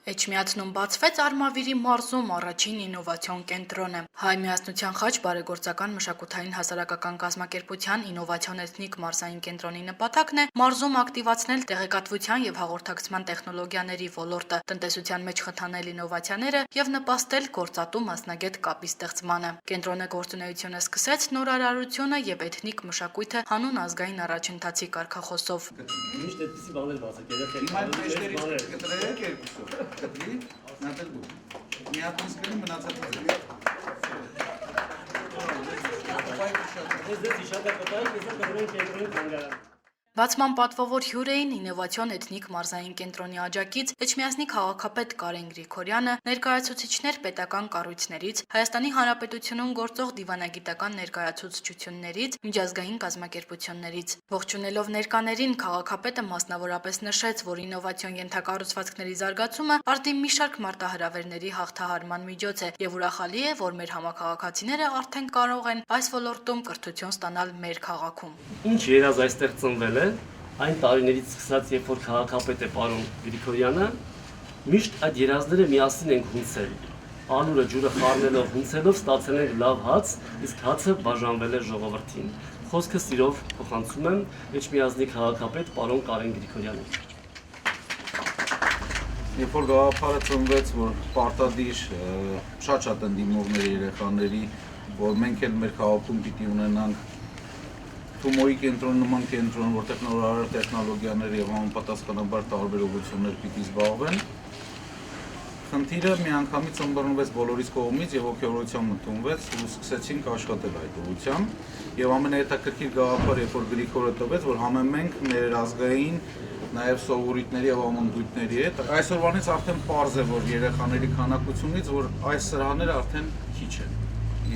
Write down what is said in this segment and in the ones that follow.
Էջմիածնում բացվեց Արմավիրի մարզում առաջին ինովացիոն կենտրոնը։ Հայ միասնության խաչ բարեգործական մշակութային հասարակական կազմակերպության ինովացիոն էթնիկ մարզային կենտրոնի նպատակն է մարզում ակտիվացնել տեղեկատվության եւ հաղորդակցման տեխնոլոգիաների ոլորտը, տնտեսության մեջ խթանել ինովացիաները եւ նպաստել գործատու մասնագետ կապի ստեղծմանը։ Կենտրոնը գործունեությունը սկսեց նորարարությունը եւ էթնիկ մշակույթը հանուն ազգային առաջընթացի կարգախոսով։ Բացման պատվավոր հյուր էին ինովացիոն էթնիկ մարզային կենտրոնի աջակից Էջմիածնի քաղաքապետ Կարեն Գրիգորյանը, ներկայացուցիչներ պետական կառույցներից, Հայաստանի Հանրապետությունում գործող դիվանագիտական ներկայացուցչություններից, միջազգային կազմակերպություններից։ Ողջունելով ներկաներին քաղաքապետը մասնավորապես նշեց, որ ինովացիոն ենթակառուցվածքների զարգացումը արդի մի շարք մարտահրավերների հաղթահարման միջոց է եւ ուրախալի է, որ մեր համակարգացիները արդեն կարող են այս ոլորտում կրթություն ստանալ մեր քաղաքում։ Ինչ երազ այստեղ ծնվել է, այն տարիներից սկսած, երբ որ քաղաքապետ է պարոն Գրիգորյանը, միշտ այդ երազները միասին ենք հունցել։ Անուրը ջուրը խառնելով, հունցելով ստացել ենք լավ հաց, իսկ հացը բաժանվել է ժողովրդին։ Խոսքը սիրով փոխանցում եմ Էջմիածնի քաղաքապետ պարոն Կարեն Գրիգորյանին։ Երբ որ գաղափարը ծնվեց, որ պարտադիր շատ են դիմողներ երեխաների, որ մենք էլ մեր քաղաքում պիտի ունենանք Թումոյի կենտրոն նման կենտրոն, որտեղ նորարար տեխնոլոգիաներ եւ համապատասխանաբար տարբեր ուղղություններ պիտի զբաղվեն։ Խնդիրը միանգամից ըմբռնվեց բոլորիս կողմից եւ ողջորությամբ ընդունվեց ու սկսեցինք աշխատել այդ ուղղությամբ։ Եվ ամենահետաքրքիր գաղափարը, երբ որ Գրիգորը տվեց, որ համեմենք մեր ազգային նաև սովորույթների եւ ամանդույթների հետ։ Այսօրվանից արդեն պարզ է, որ երեխաների քանակությունից, որ այս սրահները արդեն քիչ են։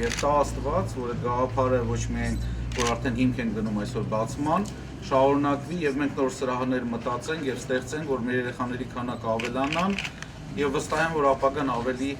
Եվ տա Աստված, որ այդ գաղափարը ոչ միայն որ արդեն հիմք են գնում այսօր բացման, շարունակվի եւ մենք նոր սրահներ մտածենք եւ ստեղծենք, որ մեր երեխաների քանակը ավելանան եւ վստահ եմ, որ ապագան ավելի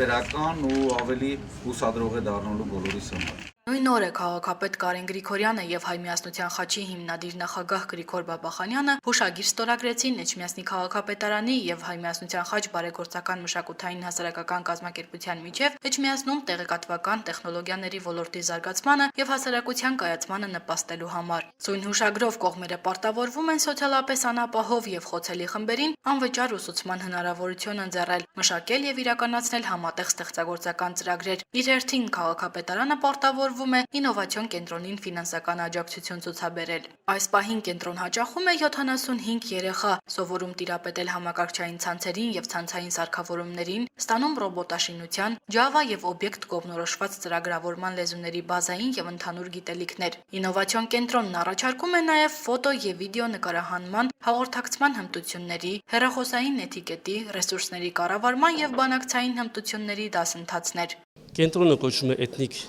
դրական ու ավելի հուսադրող է դառնալու բոլորիս համար։ Նույն օրը քաղաքապետ Կարեն Գրիգորյանը եւ Հայ միասնության խաչի հիմնադիր նախագահ Գրիգոր Բաբախանյանը հուշագիր ստորագրեցին Էջմիածնի քաղաքապետարանի եւ Հայ միասնության խաչ բարեգործական մշակութային հասարակական կազմակերպության միջև Էջմիածնում տեղեկատվական տեխնոլոգիաների ոլորտի զարգացմանը եւ հասարակության կայացմանը նպաստելու համար։ Սույն հուշագրով կողմերը պարտավորվում են սոցիալապես անապահով եւ խոցելի խմբերին անվճար ուսուցման հնարավորություն ընձեռել, մշակել եւ իրականացնել համատեղ ստեղծագործական ծրագրեր։ Իր հերթին քաղաքապետարանը պարտավոր ինովացիոն կենտրոնին ֆինանսական աջակցություն ցուցաբերել։ Այս պահին կենտրոն հաճախում է 75 երեխա, սովորում տիրապետել համակարգչային ցանցերին եւ ցանցային սարքավորումներին, ստանում ռոբոտաշինության, Java եւ օբյեկտ կողմնորոշված ծրագրավորման լեզուների բազային եւ ընդհանուր գիտելիքներ։ Ինովացիոն կենտրոնն առաջարկում է նաեւ ֆոտո եւ վիդեո նկարահանման, հաղորդակցման հմտությունների, հեռախոսային էթիկետի, ռեսուրսների կառավարման եւ բանակցային հմտությունների դասընթացներ։ Կենտրոնը կոչվում է էթնիկ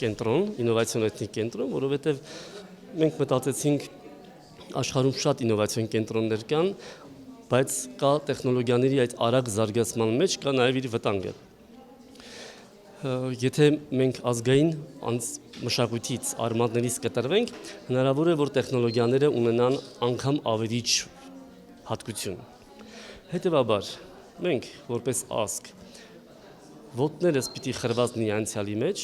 կենտրոն, ինովացիոն էթնիկ կենտրոն, որովհետև մենք մտածեցինք աշխարհում շատ ինովացիոն կենտրոններ կան, բայց կա տեխնոլոգիաների այդ արագ զարգացման մեջ կա նաև իր վտանգը։ Եթե մենք ազգային մշակույթից, արմատներից կտրվենք, հնարավոր է, որ տեխնոլոգիաները ունենան անգամ ավերիչ հատկություն։ Հետևաբար, մենք որպես ազգ ոտներս պիտի խրված լինի անցյալի մեջ,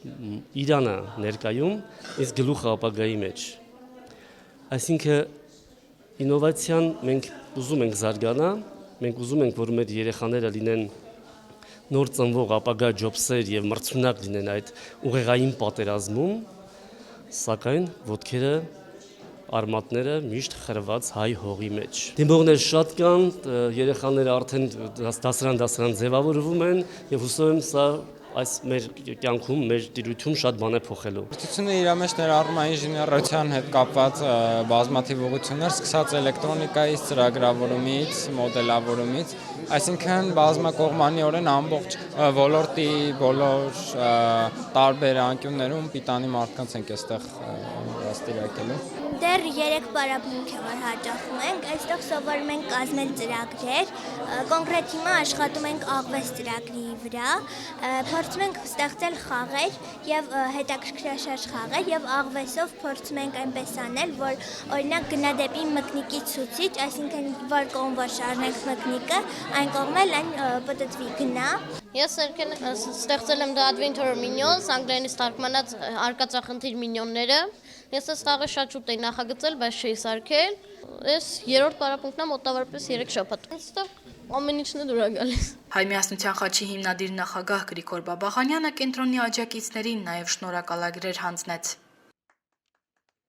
Իրանը ներկայում, իսկ գլուխը ապագայի մեջ։ Այսինքն ինովացիան մենք ուզում ենք զարգանա, մենք ուզում ենք, որ մեր երեխաները լինեն նոր ծնվող ապագա ջոբսեր եւ մրցունակ լինեն այդ ուղեղային պատերազմում, սակայն ոտքերը արմատները միշտ խրված հայ հողի մեջ։ Դիմողներ շատ կան, երեխաները արդեն դասարան ձևավորվում են եւ հուսով եմ սա այս մեր կյանքում, մեր տիրույթում շատ բան է փոխելու։ Կրթությունը իր մեջ ներառում է ինժեներության հետ կապված բազմաթիվ ուղղություններ, սկսած էլեկտրոնիկայից, ծրագրավորումից, մոդելավորումից, այսինքն բազմակողմանիորեն ամբողջ ոլորտի բոլոր տարբեր անկյուններում պիտանի մարդկանց ենք այստեղ դաստիարակելու։ Դեռ 3 պարապմունք է, որ հաճախում ենք, այստեղ սովորում ենք կազմել ծրագրեր, կոնկրետ հիմա աշխատում ենք աղվես ծրագրի վրա, փորձում ենք ստեղծել խաղեր եւ հետաքրքրաշարժ խաղեր եւ աղվեսով փորձում ենք այնպես անել, որ օրինակ գնա դեպի մկնիկի ցուցիչ, այսինքն որ կողմ որ շարժենք մկնիկը, այն կողմ էլ այն պտտվի գնա։ Ես ստեղծել եմ The Adventure Minions, անգլերենից թարգմանած արկածախնդիր մինյոնները։ Ես այս խաղը շատ շուտ էի նախագծել, բայց չէի սարքել։ Այս 3-րդ պարապմունքն է մոտավորապես 3 շաբաթ։ Այստեղ ամեն ինչն է դուր գալիս։ Հայ միասնության խաչի հիմնադիր նախագահ Գրիգոր Բաբախանյանը կենտրոնի աջակիցներին նաև շնորհակալագրեր հանձնեց։